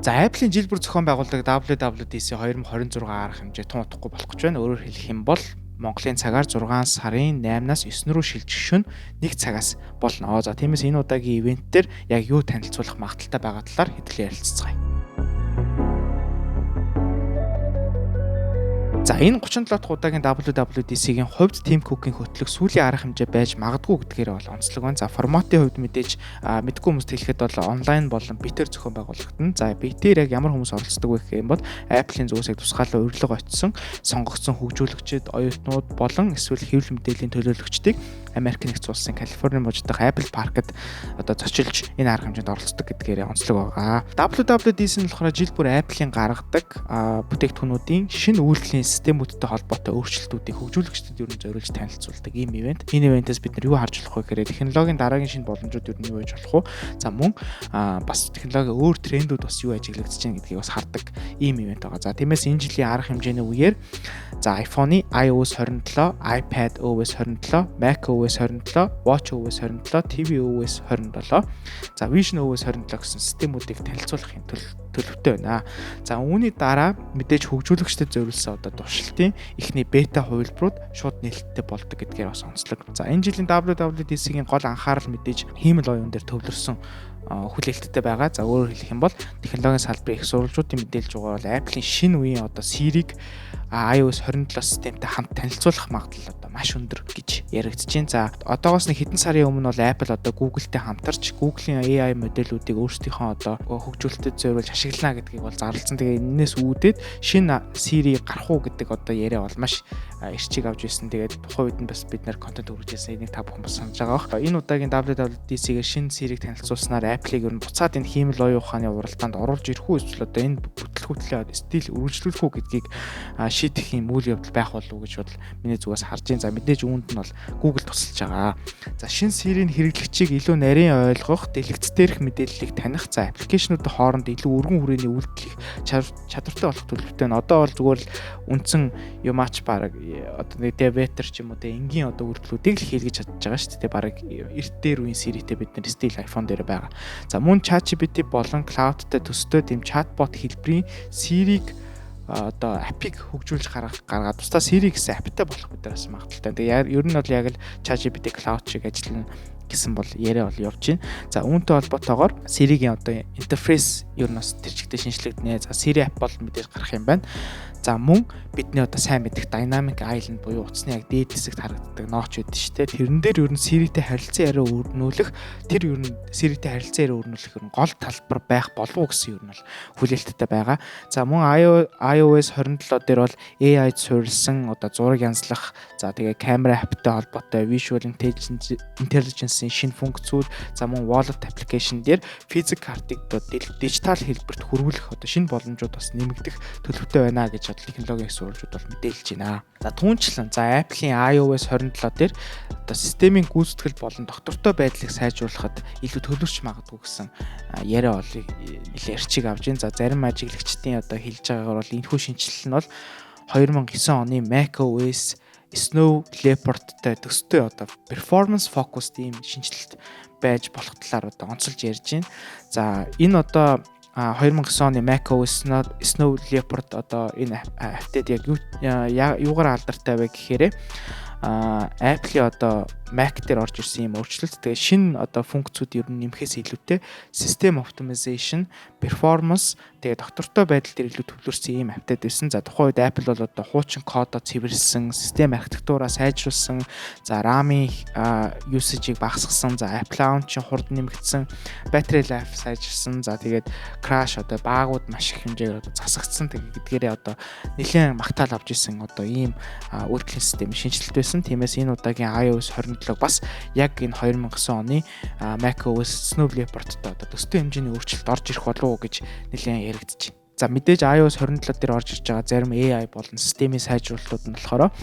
За Apple-ийн жил бүр зохион байгуулдаг WWDC 2026 арга хэмжээ тун утгагүй болох гэж байна. Өөрөөр хэлэх юм бол Монголын цагаар 6 сарын 8-наас 9 рүү шилжих шөнө 1 цагаас болно. За тиймээс энэ удаагийн ивент дээр яг юу танилцуулах магадaltaй байгаа талаар хэдүүлээ ярилцгаая. За энэ 37 дахь удаагийн WWDC-гийн хувьд Tim Cook-ийн хөтлөх сүүлийн арга хэмжээ байж магадгүй гэдгээр бол онцлог байна. За форматын хувьд мэдээж мэдгүй хүмүүст хэлэхэд бол онлайн болон битээр зохион байгуулагдана. За битээр яг ямар хүмүүс оролцдог вэ гэх юм бол Apple-ийн зүгээс тусгаалan урилга очсон сонгогдсон хөгжүүлэгчид, оюутнууд болон эсвэл хэвлэл мэдээллийн төлөөлөгчдийг Америк нэгдсэн улсын Калифорни мужид дахь Apple Park-д одоо зочилж энэ арга хэмжээнд оролцдог гэдгээр онцлог байгаа. WWDC нь болохоор жил бүр Apple-ийн гаргадаг бүтээгдэхүүнүүдийн шинэ үйлдлийн системүүдтэй холбоотой өөрчлөлтүүдийг хөгжүүлэгчдэд ер нь зориулж танилцуулдаг ийм ивент. Энэ ивентээс бид нар юу харж болох вэ гэхээр технологийн дараагийн шинэ боломжууд ер нь юу байж болох вэ? За мөн бас технологийн өөр трендүүд бас юу ажиглагдаж байна гэдгийг бас хардаг ийм ивент байгаа. За тиймээс энэ жилийн арга хэмжээний үеэр за iPhone-ы iOS 27, iPad OS 27, Mac OS 27, Watch OS 27, TV OS 27, за Vision OS 27 гэсэн системүүдийг танилцуулахын төлөвтэй байна. За үүний дараа мэдээж хөгжүүлэгчдэд зориулсан одоо туршилтын эхний бета хувилбарууд шууд нээлттэй болдог гэдгээр бас онцлог. За энэ жилийн WWDC-гийн гол анхаарал мэдээж хиймэл оюун дээр төвлөрсөн хүлээлттэй байгаа. За өөрөөр хэлэх юм бол технологийн салбарын их сурвалжуудын мэдээлж байгаа бол Apple-ийн шинэ үеийн одоо Siri-г iOS 27 системтэй хамт танилцуулах магадлал одоо маш өндөр гэж яригдж байна. За одоогоос нэг хэдэн сарын өмнө бол Apple одоо Google-тэй хамтарч Google-ийн AI моделлуудыг өөрсдийнхөө одоо хөгжүүлэлтэд зориулж ашиглана гэдгийг бол зарласан. Тэгээ энэс үүдээд шинэ Siri гарах уу гэдэг одоо яриа бол маш эрчийг авч ирсэн. Тэгээд тухайн үед нь бас бид нэр контент хүргэжсэн. Энийг та бүхэн бас санаж байгаа бох. Энэ удаагийн WWDC-гээр шинэ Siri-г танилцуулснаар Apple-ийг ер нь буцаад энэ хиймэл оюун ухааны уралдаанд оруулж ирэх үү эсвэл одоо энэ бүтлгүүтлээ стил үргэлжлүүлэх үү гэдгийг шийдэх юм үйл явдал байх болов уу гэж бол миний зүгээс харж байна. За мэдээж үүнд нь бол Google тусалж байгаа. За шинэ Siri-ийн хэрэглэгчийг илүү нарийн ойлгох, дэлгэц дээрх мэдээллийг таних, за аппликейшнуудын хооронд илүү өргөн хүрээний үйлдэлийг чадвартай болох төлөвтэй байна. Одоо бол зүгээр л үндсэн юмач баг одоо нэг Devetor ч юм уу тэ энгийн одоо үйлдэлүүдийг л хийлгэж чадж байгаа шүү дээ. Бараг эрт дээр үеийн Siri-тэй бид нар стил iPhone дээр байгаа. За мөн ChatGPT болон Cloud-тай төстэй тэм чатбот хэлбэрийн Siri-г одоо апыг хөгжүүлж гаргаад тусдаа Siri гэсэн аптай болох бидээс магадaltaй. Тэгээ ер нь бол яг л ChatGPT Cloud шиг ажиллана гэсэн бол яриа бол явж байна. За үүнтэй холбоотойгоор Siri-гийн одоо интерфейс ер нь бас тэр чигтээ шинжлэгдэнэ. За Siri app бол мэдээж гарах юм байна. За мөн бидний одоо сайн мэдих Dynamic Island буюу утасны яг дээд хэсэгт харагддаг нооч үүдэн шүү дээ. Тэрэн дээр ер нь Siri-тэй харилцан яриа өрнүүлэх, тэр ер нь Siri-тэй харилцан яриа өрнүүлэх ер нь гол талбар байх болов уу гэсэн ер нь бол хүлээлттэй байгаа. За мөн iOS 27 дээр бол AI-д суурилсан одоо зураг янзлах, за тэгээ камера appтай холбоотой Visual Intelligence-ийн шинэ функцүүд, за мөн Wallet application дээр физик картыг дижитал хэлбэрт хөрвүүлэх одоо шинэ боломжууд бас нэмэгдэх төлөвтэй байна гэж технологийн сурвалжууд бол мэдээлж байна. За түүнчлэн за Apple-ийн iOS 27 дээр одоо системийн гүйцэтгэл болон доктортой байдлыг сайжруулахад илүү төлөвлөж магадгүй гэсэн яриа бол нэлээд эрчийг авж байна. За зарим ажиглагчдын одоо хэлж байгаагаар бол энэхүү шинжилэл нь бол 2009 оны macOS Snow Leopard-тай төстэй одоо performance focused ийм шинжилэлт байж болох талаар одоо онцолж ярьж байна. За энэ одоо 2009 оны macOS Snow Leopard одоо энэ аптэд яг юугаар алдартай вэ гэхээр Apple-ийн одоо Mac дээр орж ирсэн юм өөрчлөлт. Тэгээ шинэ одоо функцүүд ер нь нэмэхээс илүүтэй system optimization, performance, тэгээ доктортой байдал дээр илүү төвлөрсөн юм аптэд байсан. За тухайн үед Apple бол одоо хуучин кодоо цэвэрлсэн, систем архитектураа сайжруулсан, за RAM-ийн usage-ийг багасгасан, за Apple launch-ийн хурд нэмэгдсэн, battery life сайжирсан, за тэгээд crash одоо баагууд маш их хэмжээгээр одоо засагдсан гэдгээрээ одоо нэлээд магтаал авч ирсэн одоо ийм үйлдвэрлэлийн системийн шинжилэлт байсан. Тиймээс энэ удаагийн iOS 27 бас яг энэ 2009 оны macOS Snow Leopard-тай одоо төстэй хэмжээний өөрчлөлт орж ирэх болов уу гэж нэлээд яригдж байна. За мэдээж iOS 27 дээр орж ирж байгаа зарим AI болон системийн сайжруулалтууд нь болохоор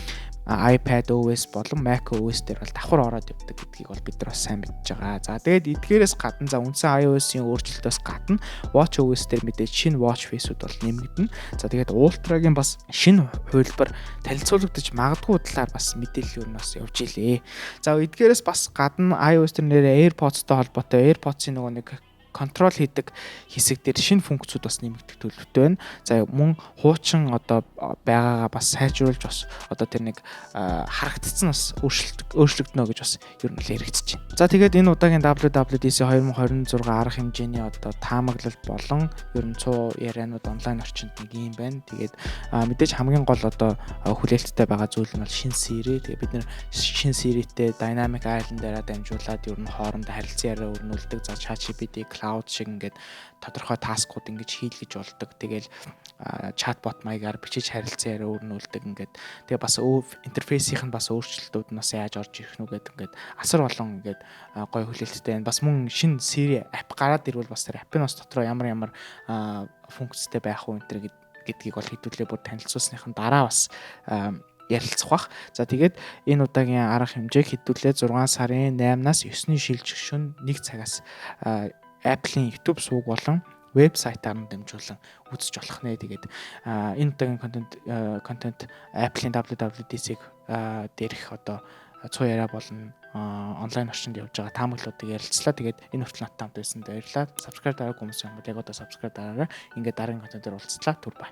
iPad OS болон Mac OS дээр бол давхар ороод явдаг гэдгийг бол бид нар бас сайн мэдж байгаа. За тэгээд эдгээрээс гадна за үндсэн iOS-ийн өөрчлөлтөөс гадна Watch OS дээр мэдээж шинэ watch face-үүд бол нэмэгдэнэ. За тэгээд Ultra-гийн бас шинэ хувилбар танилцуулагдаж магадгүй талаар бас мэдээлэл юу нас явж илээ. За эдгээрээс бас гадна iOS дээр нэрээ AirPods-тай холбоотой AirPods-ийн нөгөө нэг контрол хийдэг хэсэг дээр шинэ функцүүд бас нэмэгдэх төлөвтэй байна. За мөн хуучин одоо байгаагаа бас сайжруулж бас одоо тэр нэг харагдцсан бас өөрчлөгдөнө гэж бас ер нь л яригдчихэв. За тэгээд энэ удаагийн WWDC 2026 арга хэмжээний одоо таамаглал болон ер нь цуу ярианууд онлайн орчинд нэг юм байна. Тэгээд мэдээж хамгийн гол одоо хүлээлттэй байгаа зүйл нь бол шинэ сери. Тэгээд бид нэр шинэ серитэй Dynamic Island-аараа дамжуулаад ер нь хоорондоо харилцан яриа өрнүүлдэг. За ChatGPT, Cloud шиг ингээд тодорхой таскууд ингэж хийлгэж болдог. Тэгэл чатбот маягаар бичиж харилцан яриа өрнүүлдэг ингээд. Тэгээ бас интерфейсийнх нь бас өөрчлөлтүүд нь бас яаж орж ирэх нү гэдэг ингээд асар олон ингээд гой хүлээлттэй байна. Бас мөн шинэ сери app гараад ирвэл бас тэр app-ын бас дотроо ямар функцтэй байх уу энэ гэдгийг бол хэдүүлээ бүр танилцуулсныхан дараа бас ярилцах бах. За тэгээд энэ удаагийн арга хэмжээг хэдүүлээ 6 сарын 8-наас 9-ний шилжигшин 1 цагаас Apple-ийн YouTube сувг болон вебсайтаар нь дамжуулан үзэж болох нэ. Тэгээд энэ удаагийн контент Apple-ийн WWDC-г дээрх одоо цуу яриа болон онлайн орчинд явж байгаа таамаглалуудыг ярилцлаа. Тэгээд энэ хүртэл надтай хамт байсан баярлалаа. Subscribe дараагүй хүмүүс юм бол яг одоо subscribe дараарай. Ингээд дараагийн контентоор уулзлаа. Түр бай.